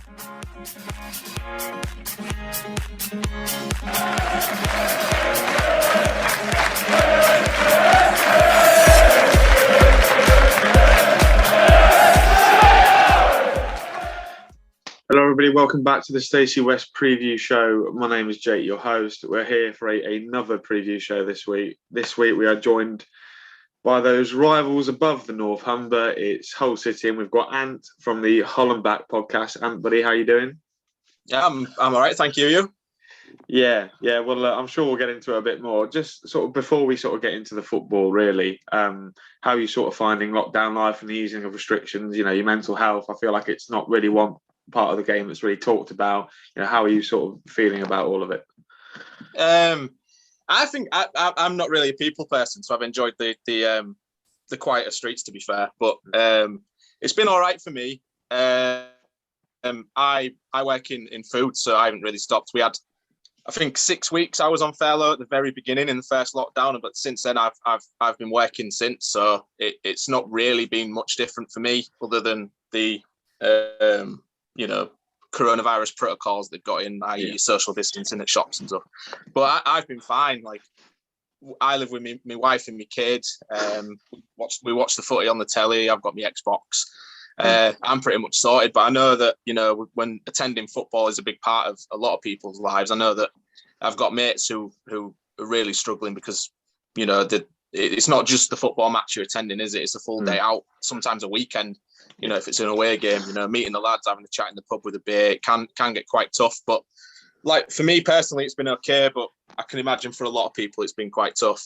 Hello everybody, welcome back to the Stacey West preview show. My name is Jake, your host. We're here for another preview show this week. This week we are joined by those rivals above the North Humber. It's Hull City, and we've got Ant from the Hollandback podcast. Ant, buddy, how you doing? Yeah, I'm all right, thank you. You? Yeah. Well, I'm sure we'll get into it a bit more. Just sort of before we sort of get into the football, really, how are you sort of finding lockdown life and the easing of restrictions? You know, your mental health. I feel like it's not really one part of the game that's really talked about. You know, how are you sort of feeling about all of it? I think I'm not really a people person, so I've enjoyed the quieter streets, to be fair. But it's been all right for me. I work in food, so I haven't really stopped. We had, I think, 6 weeks I was on furlough at the very beginning in the first lockdown, but since then I've been working since, so it's not really been much different for me, other than the coronavirus protocols they've got in, i.e. social distancing at shops and stuff. But I've been fine. Like, I live with my wife and my kid. We watch the footy on the telly. I've got my Xbox. I'm pretty much sorted, but I know that, you know, when attending football is a big part of a lot of people's lives, I know that I've got mates who are really struggling because, you know, it's not just the football match you're attending, is it? It's a full day out, sometimes a weekend. You know, if it's an away game, you know, meeting the lads, having a chat in the pub with a beer, it can get quite tough. But like, for me personally, it's been okay, but I can imagine for a lot of people it's been quite tough.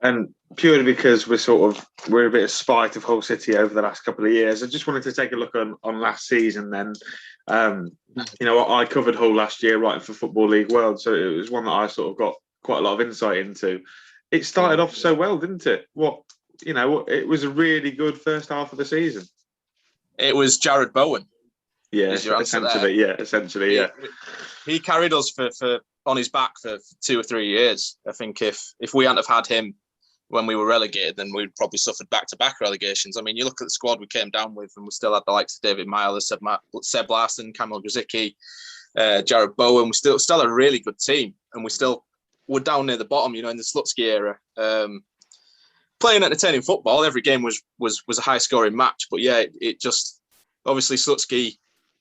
And purely because we're a bit of spite of Hull City over the last couple of years, I just wanted to take a look on last season then. You know, I covered Hull last year writing for Football League World, so it was one that I sort of got quite a lot of insight into. It started off so well, didn't it? It was a really good first half of the season. It was Jared Bowen. Yeah, essentially. He carried us for on his back for 2 or 3 years. I think if we hadn't have had him when we were relegated, then we'd probably suffered back-to-back relegations. I mean, you look at the squad we came down with, and we still had the likes of David Myler, Seb Larson, Kamil Grzycki, Jared Bowen. We still had a really good team, and we're down near the bottom, you know, in the Slutsky era. Playing entertaining football, every game was a high-scoring match. But yeah, it just, obviously Slutsky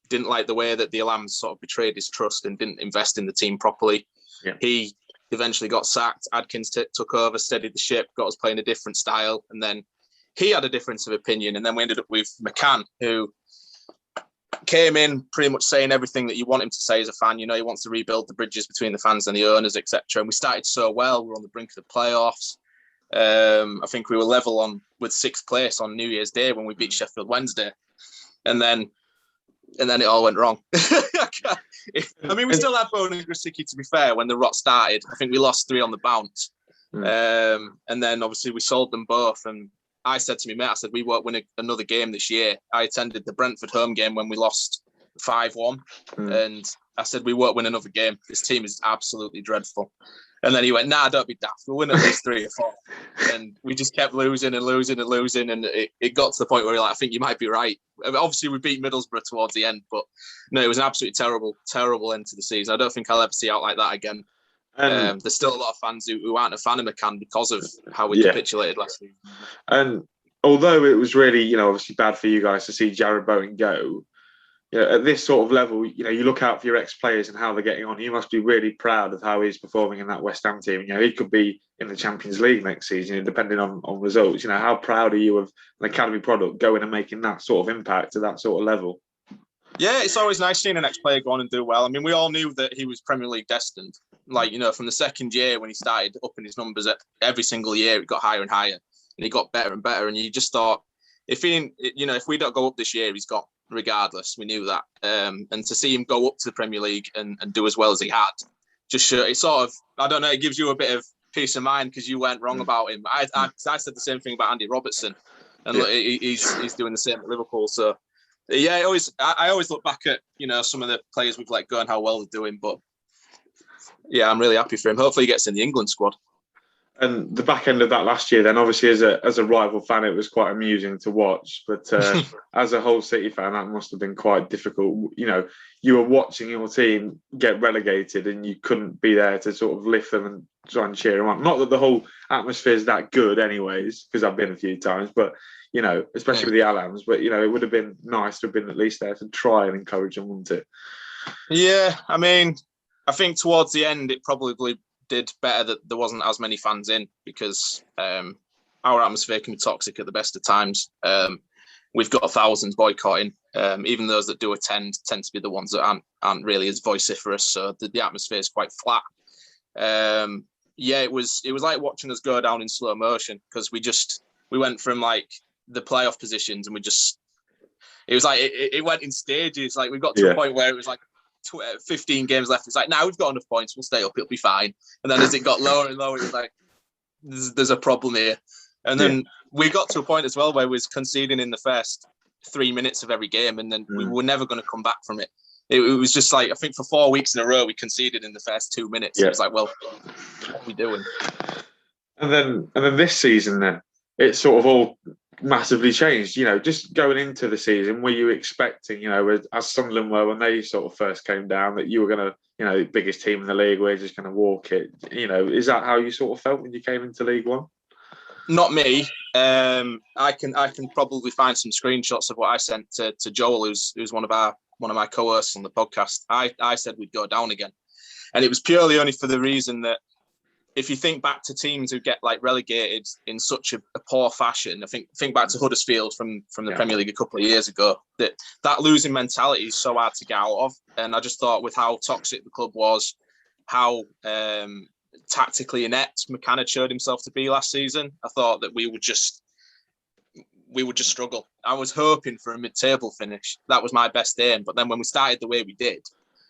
didn't like the way that the Alams sort of betrayed his trust and didn't invest in the team properly. Yeah. He eventually got sacked. Adkins took over, steadied the ship, got us playing a different style, and then he had a difference of opinion. And then we ended up with McCann, who came in pretty much saying everything that you want him to say as a fan. You know, he wants to rebuild the bridges between the fans and the owners, etc. And we started so well. We were on the brink of the playoffs. I think we were level with 6th place on New Year's Day when we beat Sheffield Wednesday, and then it all went wrong. I mean, we still had Bowen and Grzycki, to be fair, when the rot started. I think we lost 3 on the bounce, and then obviously we sold them both. And I said to my mate, we won't win another game this year. I attended the Brentford home game when we lost 5-1, and I said, we won't win another game. This team is absolutely dreadful. And then he went, nah, don't be daft. We'll win at least 3 or 4. And we just kept losing. And it got to the point where I think you might be right. I mean, obviously, we beat Middlesbrough towards the end. But no, it was an absolutely terrible end to the season. I don't think I'll ever see out like that again. There's still a lot of fans who aren't a fan of McCann because of how we capitulated last week. And although it was really, you know, obviously bad for you guys to see Jared Bowen go, you know, at this sort of level, you know, you look out for your ex-players and how they're getting on. You must be really proud of how he's performing in that West Ham team. You know, he could be in the Champions League next season, depending on results. You know, how proud are you of an academy product going and making that sort of impact at that sort of level? Yeah, it's always nice seeing an ex-player go on and do well. I mean, we all knew that he was Premier League destined. Like, you know, from the second year when he started upping his numbers, every single year it got higher and higher, and he got better and better. And you just thought, if we don't go up this year, he's got, regardless. We knew that. And to see him go up to the Premier League and do as well as he had, just it sort of, I don't know, it gives you a bit of peace of mind because you weren't wrong about him. I said the same thing about Andy Robertson, and he's doing the same at Liverpool. So yeah, I always look back at, you know, some of the players we've let go and how well they're doing. But yeah, I'm really happy for him. Hopefully he gets in the England squad. And the back end of that last year, then obviously as a rival fan, it was quite amusing to watch. But as a whole City fan, that must have been quite difficult. You know, you were watching your team get relegated, and you couldn't be there to sort of lift them and try and cheer them up. Not that the whole atmosphere is that good, anyways, because I've been a few times. But you know, especially with the Allams. But you know, it would have been nice to have been at least there to try and encourage them, wouldn't it? Yeah, I mean, I think towards the end, it probably did better that there wasn't as many fans in, because our atmosphere can be toxic at the best of times. We've got thousands boycotting. Even those that do attend tend to be the ones that aren't really as vociferous. So the atmosphere is quite flat. Yeah, it was like watching us go down in slow motion, because we went from like the playoff positions, and it was like it went in stages. Like we got to a point where it was like 15 games left. It's like, now we've got enough points, we'll stay up, it'll be fine. And then as it got lower and lower, it was like, there's a problem here. And then we got to a point as well where we was conceding in the first 3 minutes of every game, and then we were never going to come back from it. It was just like, I think for 4 weeks in a row, we conceded in the first 2 minutes. It was like, well, what are we doing? And then this season, then it's sort of all massively changed. You know, just going into the season, were you expecting, you know, as Sunderland were when they sort of first came down, that you were going to, you know, biggest team in the league, we're just going to walk it? You know, is that how you sort of felt when you came into League One? Not me. I can probably find some screenshots of what I sent to Joel, who's one of my co-hosts on the podcast. I said we'd go down again, and it was purely only for the reason that, if you think back to teams who get like relegated in such a poor fashion, I think back to Huddersfield from the Premier League a couple of years ago, that losing mentality is so hard to get out of. And I just thought, with how toxic the club was, how tactically inept McCann had showed himself to be last season, I thought that we would just struggle. I was hoping for a mid-table finish. That was my best aim. But then when we started the way we did,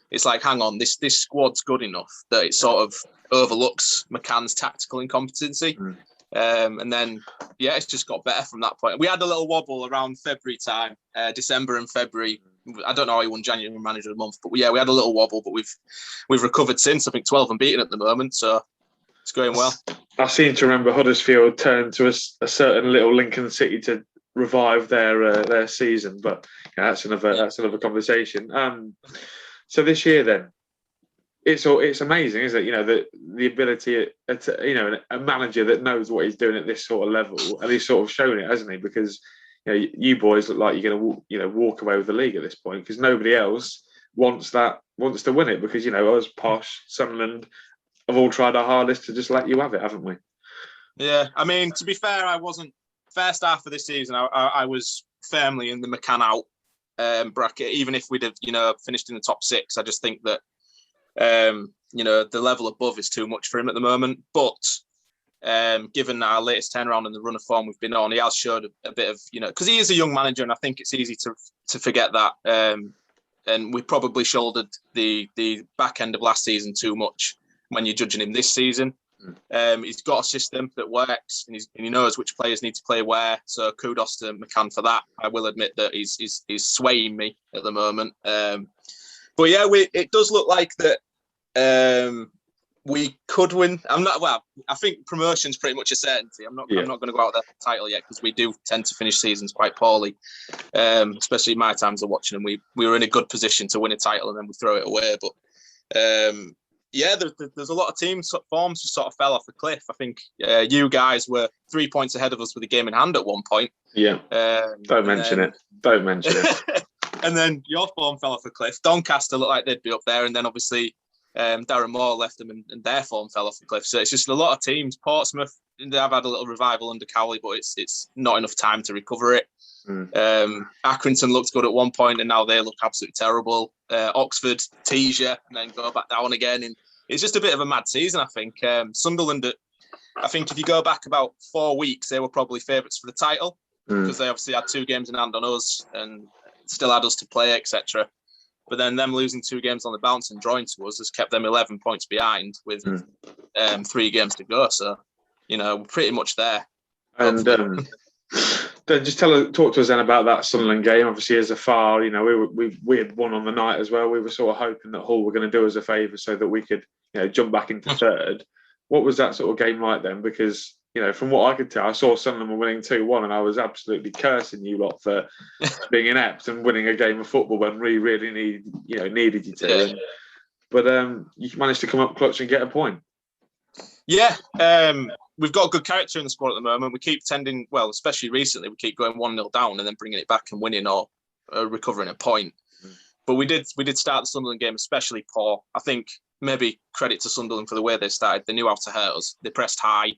it's like, hang on, this squad's good enough that it sort of overlooks McCann's tactical incompetency. And then, it's just got better from that point. We had a little wobble around February time, December and February. I don't know how he won January Manager of the Month, but we had a little wobble, but we've recovered since. I think 12 unbeaten at the moment, so it's going well. I seem to remember Huddersfield turned to a certain little Lincoln City to revive their season, but that's another conversation. So this year, then, it's amazing, isn't it? You know, the ability, you know, a manager that knows what he's doing at this sort of level, and he's sort of shown it, hasn't he? Because you know, you boys look like you're going to, walk away with the league at this point, because nobody else wants to win it. Because, you know, us, Posh, Sunderland have all tried our hardest to just let you have it, haven't we? Yeah, I mean, to be fair, I wasn't first half of this season. I was firmly in the McCann out bracket, even if we'd have, finished in the top 6. I just think that, the level above is too much for him at the moment. But given our latest turnaround and the run of form we've been on, he has showed a bit of, because he is a young manager, and I think it's easy to forget that. And we probably shouldered the back end of last season too much when you're judging him this season. He's got a system that works, and he knows which players need to play where. So kudos to McCann for that. I will admit that he's swaying me at the moment. But yeah, it does look like that we could win. I think promotion's pretty much a certainty. I'm not going to go out there for the title yet, because we do tend to finish seasons quite poorly, especially in my times of watching them. We were in a good position to win a title, and then we throw it away. But there's a lot of teams' forms just sort of fell off a cliff. I think you guys were 3 points ahead of us with a game in hand at one point. Yeah. Don't mention it. And then your form fell off a cliff. Doncaster looked like they'd be up there, and then obviously Darren Moore left them, and their form fell off the cliff. So it's just a lot of teams. Portsmouth, they have had a little revival under Cowley, but it's not enough time to recover it. Accrington looked good at one point, and now they look absolutely terrible. Oxford, Teesure, and then go back down again. And it's just a bit of a mad season, I think. Sunderland, I think if you go back about 4 weeks, they were probably favourites for the title, because they obviously had 2 games in hand on us and still had us to play, etc. But then them losing 2 games on the bounce and drawing to us has kept them 11 points behind with 3 games to go. So, we're pretty much there. And just talk to us then about that Sunderland game. Obviously, as a far, we had won on the night as well. We were sort of hoping that Hull were going to do us a favour so that we could, jump back into third. what was that sort of game like then? Because, from what I could tell, I saw Sunderland were winning 2-1 and I was absolutely cursing you lot for being inept and winning a game of football when we really needed you to. Yeah. But you managed to come up clutch and get a point. Yeah, we've got good character in the squad at the moment. We keep tending, well, especially recently, we keep going 1-0 down and then bringing it back and winning or recovering a point. But we did start the Sunderland game especially poor. I think maybe credit to Sunderland for the way they started. They knew how to hurt us. They pressed high.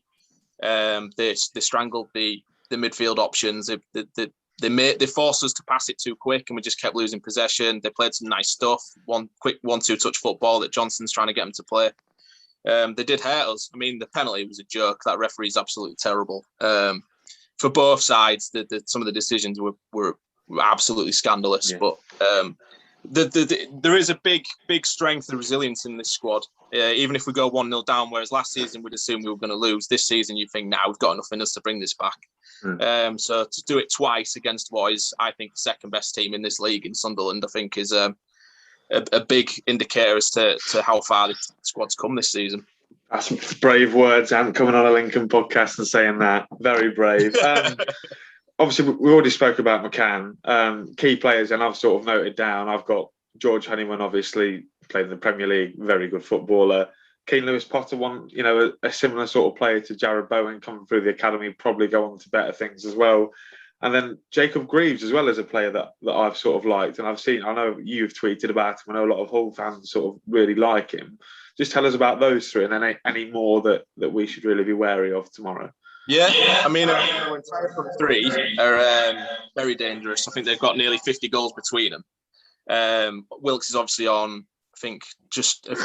They strangled the midfield options. They forced us to pass it too quick, and we just kept losing possession. They played some nice stuff. One quick 1-2 touch football that Johnson's trying to get them to play. They did hurt us. I mean, the penalty was a joke. That referee's absolutely terrible. For both sides, some of the decisions were absolutely scandalous. Yeah. But there is a big strength and resilience in this squad. Even if we go 1-0 down, whereas last season we'd assume we were going to lose. This season you think, we've got enough in us to bring this back. So to do it twice against what is, I think, the second best team in this league in Sunderland, I think is a big indicator as to how far the squad's come this season. That's brave words, and coming on a Lincoln podcast and saying that. Very brave. Obviously, we already spoke about McCann. Key players, and I've sort of noted down, I've got George Honeyman, obviously, played in the Premier League, very good footballer. Keane Lewis-Potter, a similar sort of player to Jared Bowen coming through the academy, probably go on to better things as well. And then Jacob Greaves as well as a player that I've sort of liked. And I know you've tweeted about him. I know a lot of Hull fans sort of really like him. Just tell us about those three and then any more that we should really be wary of tomorrow. Yeah, I mean, our entire front three are very dangerous. I think they've got nearly 50 goals between them. Wilkes is obviously on, I think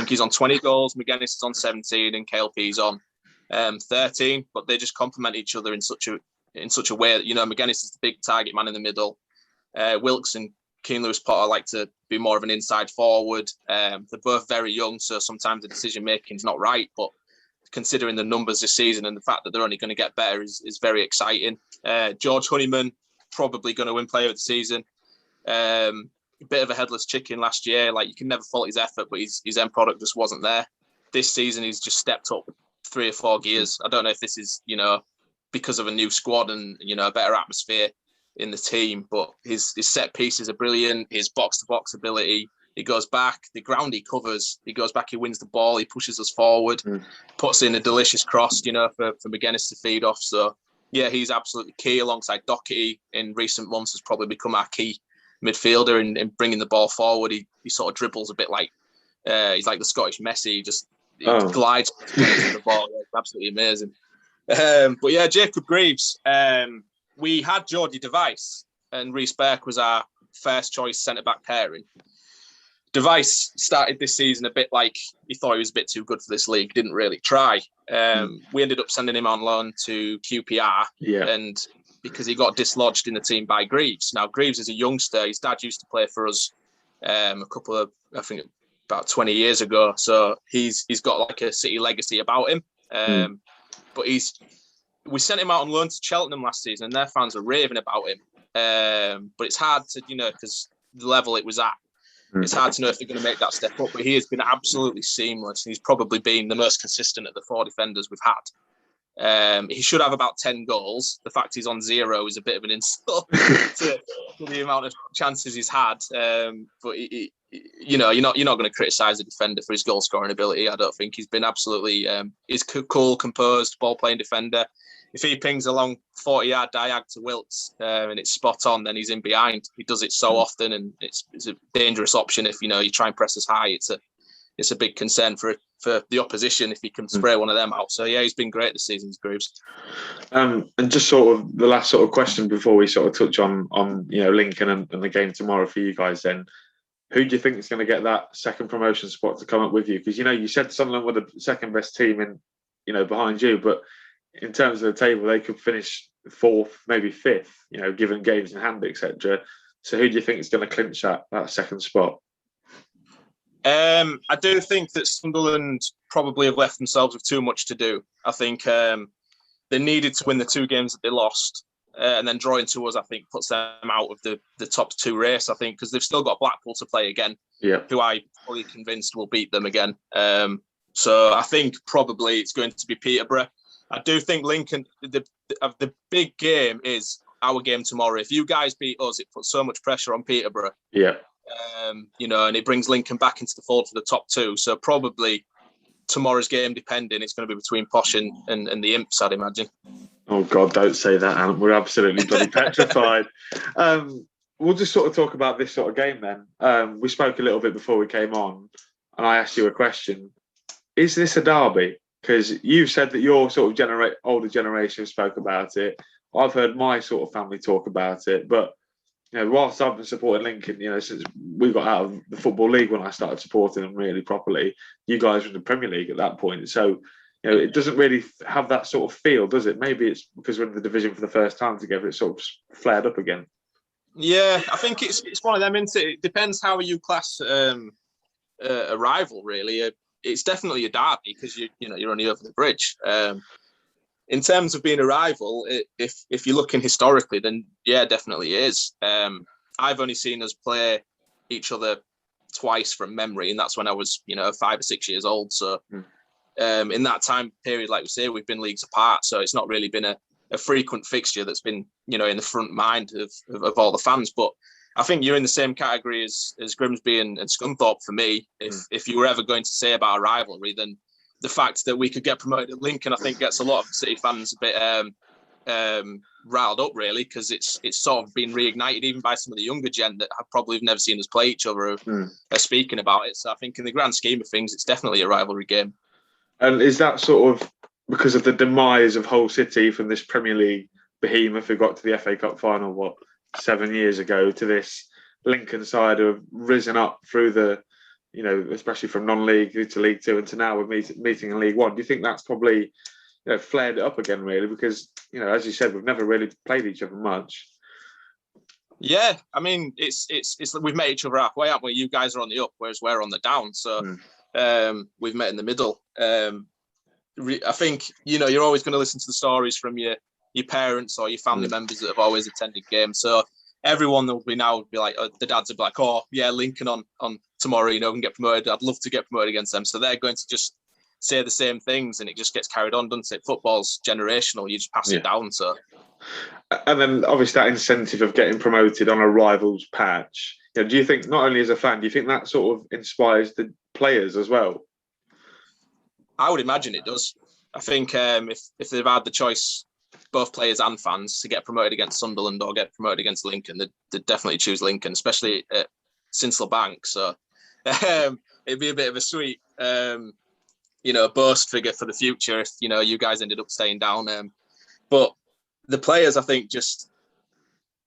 he's on 20 goals. McGuinness is on 17 and KLP's on 13. But they just complement each other in such a way that, McGuinness is the big target man in the middle. Wilkes and Keane Lewis-Potter like to be more of an inside forward. They're both very young, so sometimes the decision making is not right. But considering the numbers this season and the fact that they're only going to get better is very exciting. George Honeyman, probably going to win player of the season. A bit of a headless chicken last year. Like, you can never fault his effort, but his end product just wasn't there. This season, he's just stepped up 3 or 4 gears. I don't know if this is, because of a new squad and, a better atmosphere in the team, but his set pieces are brilliant. His box-to-box ability, he goes back, the ground he covers, he goes back, he wins the ball, he pushes us forward, puts in a delicious cross, for McGuinness to feed off. So, yeah, he's absolutely key alongside Doherty. In recent months has probably become our key midfielder in bringing the ball forward. He sort of dribbles a bit like, he's like the Scottish Messi, he glides with the ball. It's absolutely amazing. But yeah, Jacob Greaves, we had Jordy Device and Reece Burke was our first choice centre-back pairing. Device started this season a bit like he thought he was a bit too good for this league, didn't really try. We ended up sending him on loan to QPR, and because he got dislodged in the team by Greaves. Now, Greaves is a youngster. His dad used to play for us about 20 years ago. So he's got like a City legacy about him. But we sent him out on loan to Cheltenham last season, and their fans were raving about him. But it's hard to, because the level it was at, it's hard to know if they're going to make that step up. But he has been absolutely seamless. He's probably been the most consistent of the 4 defenders we've had. He should have about 10 goals. The fact he's on 0 is a bit of an insult to the amount of chances he's had. But you're not going to criticise a defender for his goal scoring ability. I don't think he's been absolutely. He's cool, composed, ball playing defender. If he pings a long 40-yard diag to Wilkes and it's spot on, then he's in behind. He does it so often, and it's a dangerous option if you try and press us high. It's a big concern for the opposition if he can spray one of them out. So yeah, he's been great this season, Greaves. And just sort of the last sort of question before we sort of touch on Lincoln and the game tomorrow for you guys. Then, who do you think is going to get that second promotion spot to come up with you? Because you said Sunderland were the second best team in behind you, but in terms of the table, they could finish 4th, maybe 5th. Given games in hand, etc. So who do you think is going to clinch that second spot? I do think that Sunderland probably have left themselves with too much to do. I think they needed to win the 2 games that they lost, and then drawing to us, I think, puts them out of the top 2 race. I think because they've still got Blackpool to play again, who I'm fully convinced will beat them again. So I think probably it's going to be Peterborough. I do think Lincoln, the big game is our game tomorrow. If you guys beat us, it puts so much pressure on Peterborough. Yeah. And it brings Lincoln back into the fold for the top two. So probably tomorrow's game, depending, it's going to be between Posh and the Imps, I'd imagine. Oh, God, don't say that, Ant. We're absolutely bloody petrified. We'll just sort of talk about this sort of game then. We spoke a little bit before we came on, and I asked you a question. Is this a derby? Because you've said that your sort of older generation spoke about it. I've heard my sort of family talk about it. But, whilst I've been supporting Lincoln, since we got out of the Football League when I started supporting them really properly, you guys were in the Premier League at that point. So, it doesn't really have that sort of feel, does it? Maybe it's because we're in the division for the first time together, it's sort of flared up again. Yeah, I think it's one of them, isn't it? It depends how you class a rival, really. It's definitely a derby because you're only over the bridge. In terms of being a rival, if you're looking historically, then yeah, definitely is. I've only seen us play each other twice from memory, and that's when I was 5 or 6 years old. So in that time period, like we say, we've been leagues apart, so it's not really been a frequent fixture that's been in the front mind of all the fans. But I think you're in the same category as Grimsby and Scunthorpe for me. If you were ever going to say about a rivalry, then the fact that we could get promoted at Lincoln, I think, gets a lot of City fans a bit riled up, really, because it's sort of been reignited even by some of the younger gen that have probably never seen us play each other are speaking about it. So I think in the grand scheme of things, it's definitely a rivalry game. And is that sort of because of the demise of Hull City from this Premier League behemoth who got to the FA Cup final, 7 years ago, to this Lincoln side who have risen up through the, especially from non-league to League Two and to now we're meeting in League One? Do you think that's probably flared it up again, really? Because, as you said, we've never really played each other much. Yeah, I mean, it's we've met each other halfway, haven't we? You guys are on the up, whereas we're on the down. So we've met in the middle. I think, you're always going to listen to the stories from your parents or your family members that have always attended games. So everyone will be like, the dads will be like, oh, yeah, Lincoln on tomorrow, can get promoted. I'd love to get promoted against them. So they're going to just say the same things and it just gets carried on, doesn't it? Football's generational. You just pass it down. So. And then obviously that incentive of getting promoted on a rival's patch. Do you think, not only as a fan, do you think that sort of inspires the players as well? I would imagine it does. I think if they've had the choice, both players and fans, to get promoted against Sunderland or get promoted against Lincoln, they'd definitely choose Lincoln, especially at Sinclair Bank. So it'd be a bit of a sweet, boast figure for the future if, you guys ended up staying down. But the players, I think, just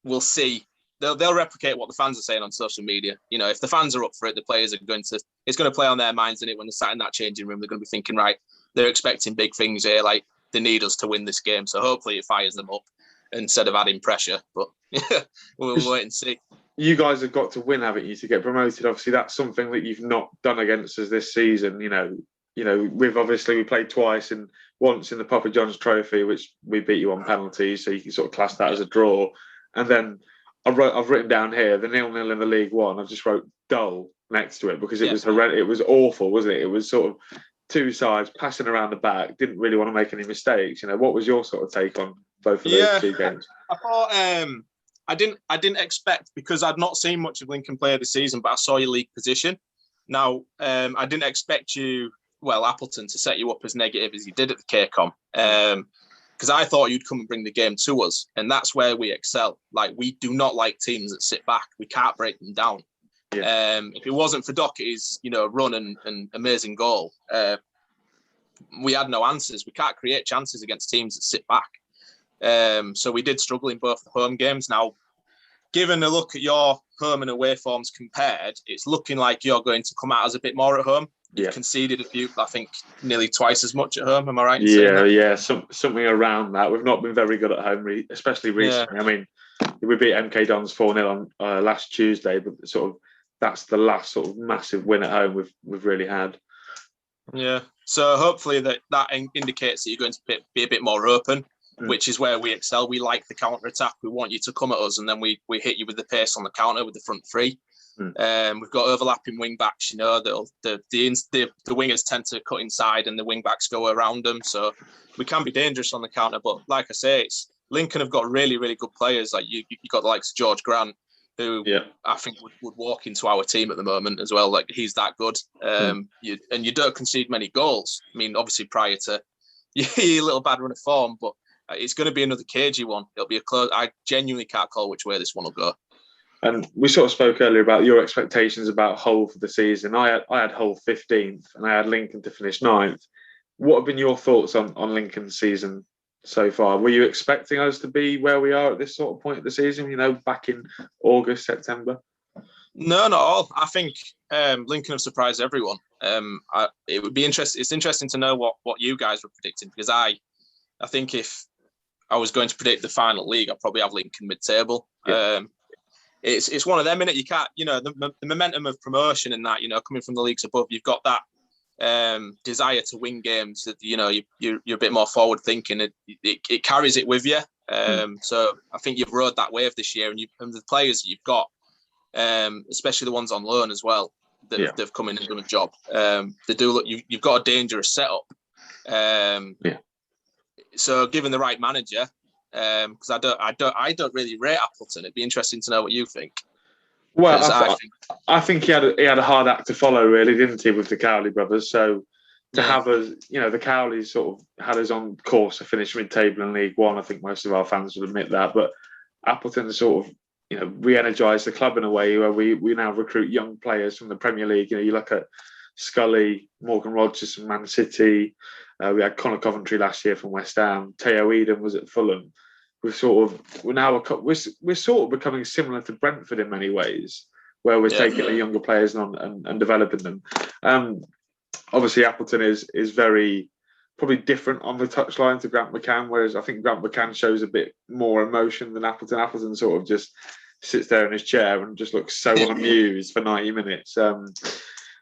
will see. They'll replicate what the fans are saying on social media. If the fans are up for it, the players are it's going to play on their minds in it when they're sat in that changing room. They're going to be thinking, right, they're expecting big things here. Like, they need us to win this game. So hopefully it fires them up instead of adding pressure. But we'll wait and see. You guys have got to win, haven't you, to get promoted? Obviously, that's something that you've not done against us this season. We played twice and once in the Papa John's Trophy, which we beat you on penalties. So you can sort of class that as a draw. And then I've written down here the 0-0 in the League One. I've just wrote dull next to it because it was horrendous. It was awful, wasn't it? It was sort of two sides passing around the back. Didn't really want to make any mistakes. What was your sort of take on both of those two games? I thought I didn't expect, because I'd not seen much of Lincoln play this season, but I saw your league position. Now I didn't expect Appleton to set you up as negative as he did at the KCOM. Because I thought you'd come and bring the game to us, and that's where we excel. Like, we do not like teams that sit back. We can't break them down. Yeah. If it wasn't for Doherty's, run and amazing goal, we had no answers. We can't create chances against teams that sit back. So we did struggle in both the home games. Now, given a look at your home and away forms compared, it's looking like you're going to come out as a bit more at home. You've conceded a few, I think, nearly twice as much at home. Am I right in saying that? Yeah, something around that. We've not been very good at home, especially recently. Yeah. I mean, we beat MK Dons 4-0 on last Tuesday, but that's the last sort of massive win at home we've really had. Yeah, so hopefully that indicates that you're going to be a bit more open, which is where we excel. We like the counter attack. We want you to come at us, and then we hit you with the pace on the counter with the front three. We've got overlapping wing backs. You know, the wingers tend to cut inside and the wing backs go around them. So we can be dangerous on the counter. But like I say, Lincoln have got really, really good players. Like you got the likes of George Grant, who I think would walk into our team at the moment as well. Like he's that good. You don't concede many goals. I mean, obviously prior to your little bad run of form, but it's going to be another cagey one. It'll be a close. I genuinely can't call which way this one will go. And we sort of spoke earlier about your expectations about Hull for the season. I had Hull 15th and I had Lincoln to finish 9th. What have been your thoughts on Lincoln's season so far? Were you expecting us to be where we are at this sort of point of the season, you know, back in August, September? No, not all. I think Lincoln have surprised everyone. It would be interesting. It's interesting to know what you guys were predicting, because I think if I was going to predict the final league, I'd probably have Lincoln mid-table. Yeah. It's one of them, innit? You can't, you know, the momentum of promotion and that, you know, coming from the leagues above, you've got that desire to win games. That, you know, you're a bit more forward thinking. It carries it with you. So I think you've rode that wave this year, and the players that you've got, especially the ones on loan as well, they've come in and done a job. They do look. You've got a dangerous setup. So given the right manager, because I don't really rate Appleton. It'd be interesting to know what you think. Well, I think he had a hard act to follow, really, didn't he, with the Cowley brothers? So to have us, you know, the Cowleys sort of had us on course to finish mid-table in League One. I think most of our fans would admit that. But Appleton sort of, you know, re-energised the club in a way where we now recruit young players from the Premier League. You know, you look at Scully, Morgan Rogers from Man City. We had Connor Coventry last year from West Ham. Teo Eden was at Fulham. We're sort of becoming similar to Brentford in many ways, where we're taking the younger players on and developing them. Obviously, Appleton is very probably different on the touchline to Grant McCann, whereas I think Grant McCann shows a bit more emotion than Appleton. Appleton sort of just sits there in his chair and just looks so unamused for 90 minutes.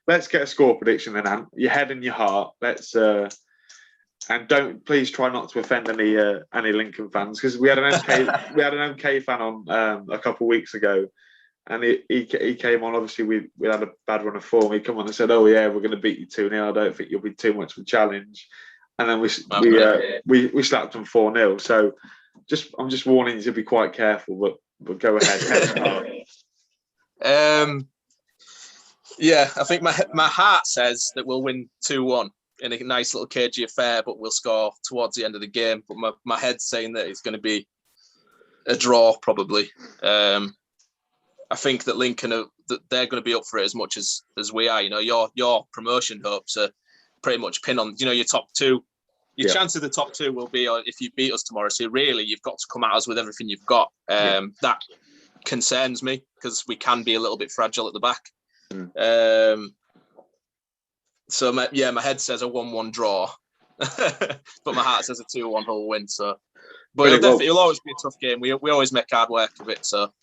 Let's get a score prediction then, Ant. Your head and your heart. Let's and please try not to offend any Lincoln fans, because we had an MK fan on a couple of weeks ago, and he came on. Obviously, we had a bad run of form. He come on and said, "Oh yeah, we're going to beat you 2-0. I don't think you'll be too much of a challenge." And then we slapped them 4-0. So I'm just warning you to be quite careful. But go ahead. Yeah, I think my heart says that we'll win 2-1 in a nice little cagey affair, but we'll score towards the end of the game. But my head's saying that it's going to be a draw, probably. I think that Lincoln they're going to be up for it as much as we are. You know, your promotion hopes are pretty much pinned on, you know, your top two. Your chance of the top two will be if you beat us tomorrow. So really, you've got to come at us with everything you've got. That concerns me, because we can be a little bit fragile at the back. So my head says a 1-1 draw, but my heart says a 2-1 Hull win. So, but it'll always be a tough game. We always make hard work of it. So,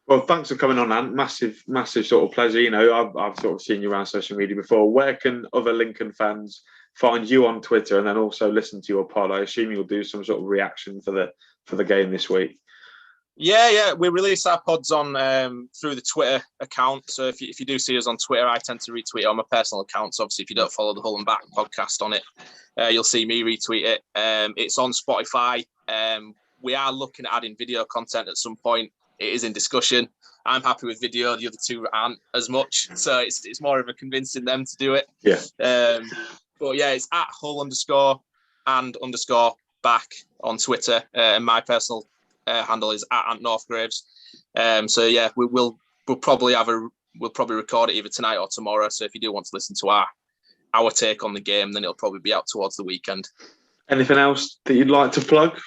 well, thanks for coming on, Ant. Massive sort of pleasure. You know, I've sort of seen you around social media before. Where can other Lincoln fans find you on Twitter, and then also listen to your pod? I assume you'll do some sort of reaction for the game this week. Yeah, we release our pods on through the Twitter account. So if you do see us on Twitter, I tend to retweet it on my personal account. So obviously, if you don't follow the Hull and Back podcast on it, you'll see me retweet it. It's on Spotify. We are looking at adding video content at some point. It is in discussion. I'm happy with video. The other two aren't as much. So it's more of a convincing them to do it. Yeah. But yeah, it's at Hull_and_back on Twitter. And my personal handle is at AntNorthgraves. So yeah, we'll probably record it either tonight or tomorrow. So if you do want to listen to our take on the game, then it'll probably be out towards the weekend. Anything else that you'd like to plug?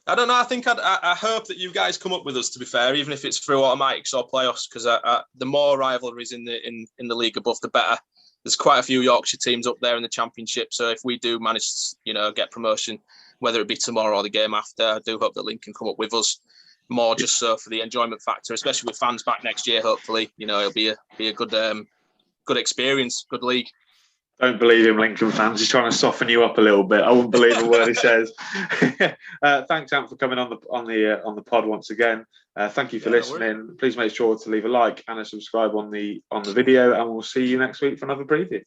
I don't know. I think I hope that you guys come up with us, to be fair, even if it's through automatics or playoffs, because the more rivalries in the league above, the better. There's quite a few Yorkshire teams up there in the Championship. So if we do manage to, get promotion, whether it be tomorrow or the game after, I do hope that Lincoln come up with us more, just so for the enjoyment factor, especially with fans back next year. Hopefully, it'll be a good experience, good league. Don't believe him, Lincoln fans. He's trying to soften you up a little bit. I wouldn't believe a word he says. Thanks, Ant, for coming on the pod once again. Thank you for listening. Please make sure to leave a like and a subscribe on the video, and we'll see you next week for another preview.